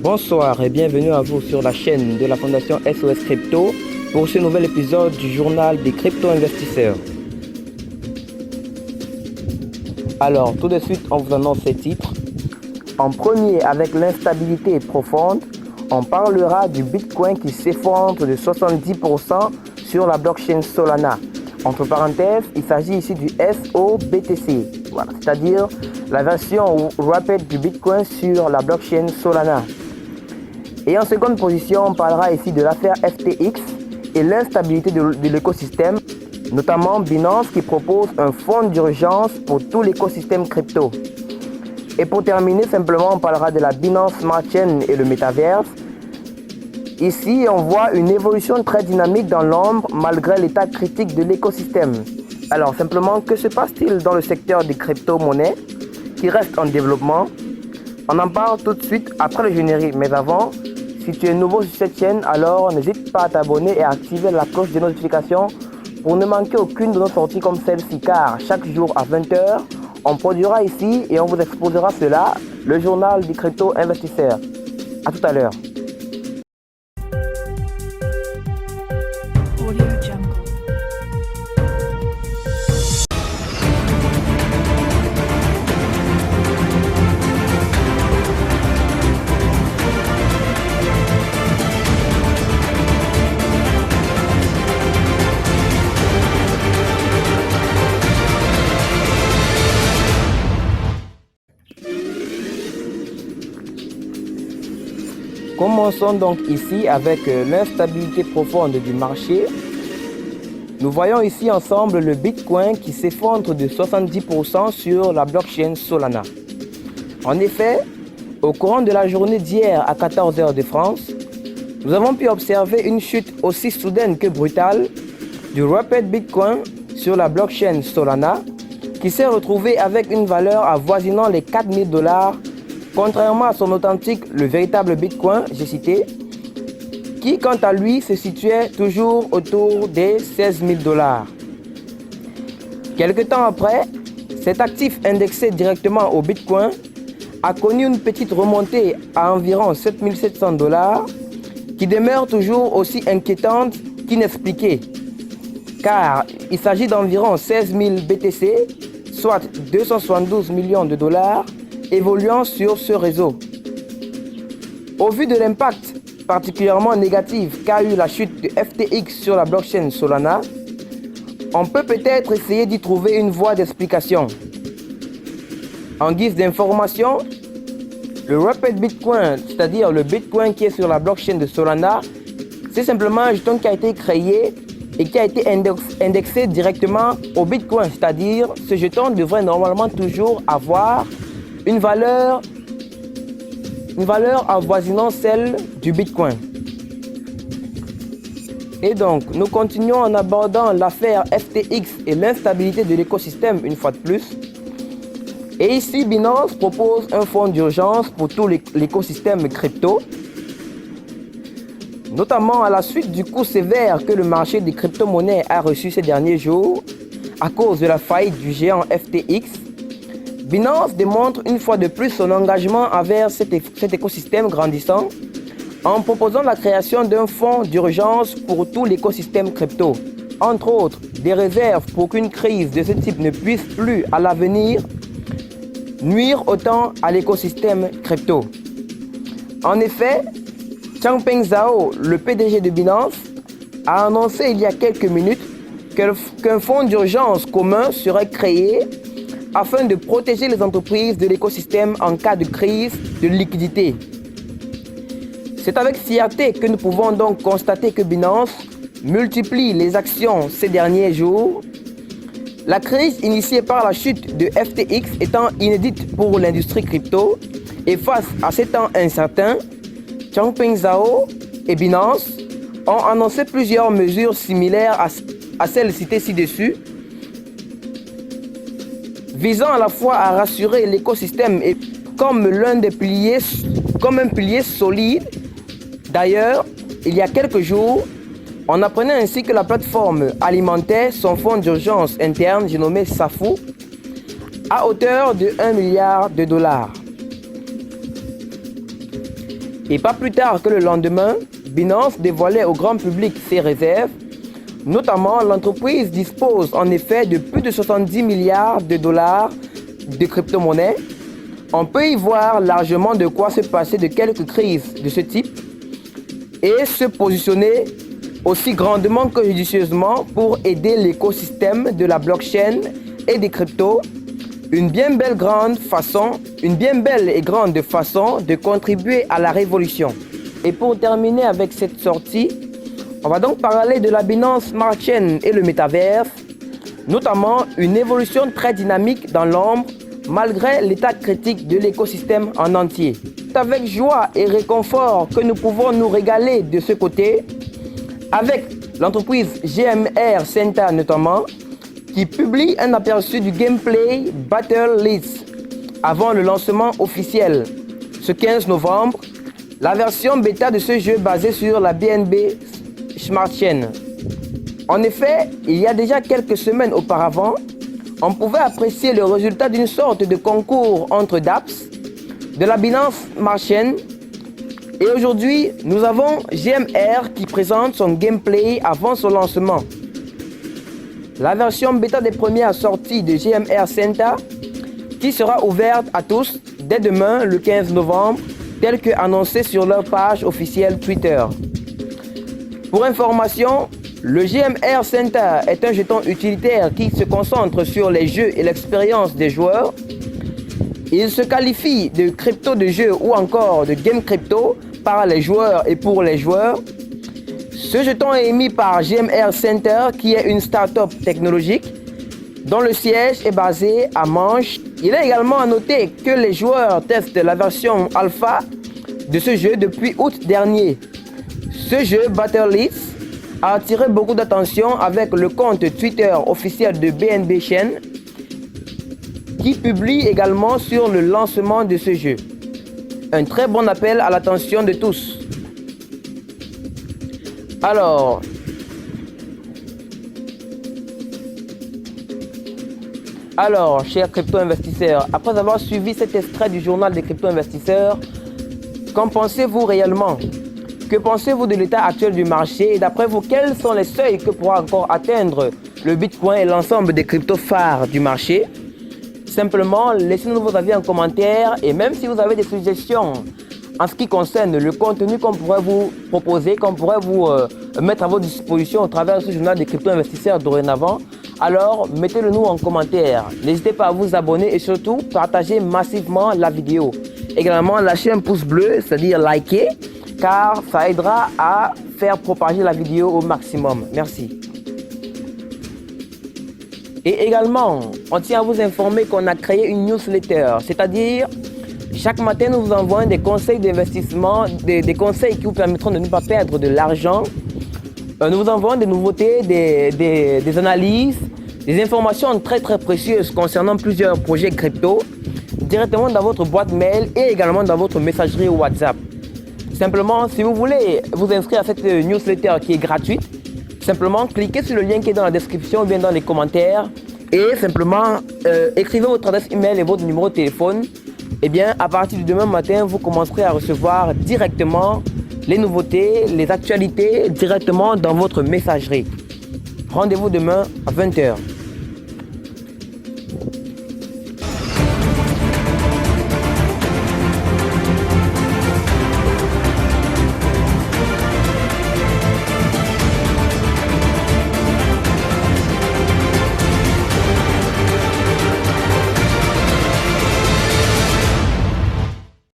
Bonsoir et bienvenue à vous sur la chaîne de la Fondation SOS Crypto pour ce nouvel épisode du journal des crypto-investisseurs. Alors, tout de suite, on vous annonce ces titres. En premier, avec l'instabilité profonde, on parlera du Bitcoin qui s'effondre de 70% sur la blockchain Solana. Entre parenthèses, il s'agit ici du SOBTC, voilà, c'est-à-dire la version rapide du Bitcoin sur la blockchain Solana. Et en seconde position, on parlera ici de l'affaire FTX et l'instabilité de l'écosystème, notamment Binance qui propose un fonds d'urgence pour tout l'écosystème crypto. Et pour terminer, simplement, on parlera de la Binance Smart Chain et le métaverse. Ici, on voit une évolution très dynamique dans l'ombre malgré l'état critique de l'écosystème. Alors, simplement, que se passe-t-il dans le secteur des crypto-monnaies qui reste en développement? On en parle tout de suite après le générique. Mais avant, si tu es nouveau sur cette chaîne, alors n'hésite pas à t'abonner et à activer la cloche de notification pour ne manquer aucune de nos sorties comme celle-ci. Car chaque jour à 20h, on produira ici et on vous exposera cela, le journal des crypto-investisseurs. A tout à l'heure. Commençons donc ici avec l'instabilité profonde du marché. Nous voyons ici ensemble le Bitcoin qui s'effondre de 70% sur la blockchain Solana. En effet, au courant de la journée d'hier à 14h de France, nous avons pu observer une chute aussi soudaine que brutale du Rapid Bitcoin sur la blockchain Solana qui s'est retrouvé avec une valeur avoisinant les $4000, contrairement à son authentique, le véritable Bitcoin, j'ai cité, qui quant à lui se situait toujours autour des $16 000. Quelque temps après, cet actif indexé directement au Bitcoin a connu une petite remontée à environ $7700, qui demeure toujours aussi inquiétante qu'inexpliquée, car il s'agit d'environ 16 000 BTC, soit 272 millions de dollars, évoluant sur ce réseau. Au vu de l'impact particulièrement négatif qu'a eu la chute de FTX sur la blockchain Solana, on peut peut-être essayer d'y trouver une voie d'explication. En guise d'information, le Rapid Bitcoin, c'est-à-dire le Bitcoin qui est sur la blockchain de Solana, c'est simplement un jeton qui a été créé et qui a été indexé directement au Bitcoin, c'est-à-dire ce jeton devrait normalement toujours avoir une valeur avoisinant celle du Bitcoin. Et donc, nous continuons en abordant l'affaire FTX et l'instabilité de l'écosystème une fois de plus. Et ici, Binance propose un fonds d'urgence pour tout l'écosystème crypto, notamment à la suite du coup sévère que le marché des crypto-monnaies a reçu ces derniers jours à cause de la faillite du géant FTX. Binance démontre une fois de plus son engagement envers cet écosystème grandissant en proposant la création d'un fonds d'urgence pour tout l'écosystème crypto. Entre autres, des réserves pour qu'une crise de ce type ne puisse plus à l'avenir nuire autant à l'écosystème crypto. En effet, Changpeng Zhao, le PDG de Binance, a annoncé il y a quelques minutes qu'un fonds d'urgence commun serait créé afin de protéger les entreprises de l'écosystème en cas de crise de liquidité. C'est avec fierté que nous pouvons donc constater que Binance multiplie les actions ces derniers jours. La crise initiée par la chute de FTX étant inédite pour l'industrie crypto et face à ces temps incertains, Changpeng Zhao et Binance ont annoncé plusieurs mesures similaires à celles citées ci-dessus, visant à la fois à rassurer l'écosystème et comme un pilier solide. D'ailleurs, il y a quelques jours, on apprenait ainsi que la plateforme alimentait son fonds d'urgence interne, j'ai nommé SAFU, à hauteur de $1 milliard. Et pas plus tard que le lendemain, Binance dévoilait au grand public ses réserves. Notamment, l'entreprise dispose en effet de plus de 70 milliards de dollars de crypto-monnaies. On peut y voir largement de quoi se passer de quelques crises de ce type et se positionner aussi grandement que judicieusement pour aider l'écosystème de la blockchain et des cryptos. Une bien belle et grande façon de contribuer à la révolution. Et pour terminer avec cette sortie, on va donc parler de la Binance Smart Chain et le métaverse, notamment une évolution très dynamique dans l'ombre malgré l'état critique de l'écosystème en entier. C'est avec joie et réconfort que nous pouvons nous régaler de ce côté, avec l'entreprise GMR Center notamment, qui publie un aperçu du gameplay Battle Leads avant le lancement officiel ce 15 novembre, la version bêta de ce jeu basée sur la BNB Smart Chain. En effet, il y a déjà quelques semaines auparavant, on pouvait apprécier le résultat d'une sorte de concours entre dApps de la Binance Smart Chain. Et aujourd'hui, nous avons GMR qui présente son gameplay avant son lancement. La version bêta des premières sorties de GMR Center qui sera ouverte à tous dès demain, le 15 novembre, tel que annoncé sur leur page officielle Twitter. Pour information, le GMR Center est un jeton utilitaire qui se concentre sur les jeux et l'expérience des joueurs. Il se qualifie de crypto de jeu ou encore de game crypto par les joueurs et pour les joueurs. Ce jeton est émis par GMR Center qui est une start-up technologique dont le siège est basé à Manche. Il est également à noter que les joueurs testent la version alpha de ce jeu depuis août dernier. Ce jeu Battle Leads a attiré beaucoup d'attention avec le compte Twitter officiel de BNB Chain qui publie également sur le lancement de ce jeu. Un très bon appel à l'attention de tous. Alors, chers crypto-investisseurs, après avoir suivi cet extrait du journal des crypto-investisseurs, qu'en pensez-vous réellement? Que pensez-vous de l'état actuel du marché? Et d'après vous, quels sont les seuils que pourra encore atteindre le Bitcoin et l'ensemble des cryptos phares du marché? Simplement, laissez-nous vos avis en commentaire et même si vous avez des suggestions en ce qui concerne le contenu qu'on pourrait vous proposer, qu'on pourrait vous mettre à votre disposition au travers de ce journal des crypto-investisseurs dorénavant, alors mettez-le nous en commentaire. N'hésitez pas à vous abonner et surtout partagez massivement la vidéo. Également, lâchez un pouce bleu, c'est-à-dire liker, car ça aidera à faire propager la vidéo au maximum. Merci. Et également, on tient à vous informer qu'on a créé une newsletter, c'est-à-dire chaque matin nous vous envoyons des conseils d'investissement, des conseils qui vous permettront de ne pas perdre de l'argent. Nous vous envoyons des nouveautés, des analyses, des informations très précieuses concernant plusieurs projets crypto directement dans votre boîte mail et également dans votre messagerie WhatsApp. Simplement, si vous voulez vous inscrire à cette newsletter qui est gratuite, simplement cliquez sur le lien qui est dans la description ou bien dans les commentaires et simplement écrivez votre adresse email et votre numéro de téléphone. Et bien, à partir de demain matin, vous commencerez à recevoir directement les nouveautés, les actualités directement dans votre messagerie. Rendez-vous demain à 20 h.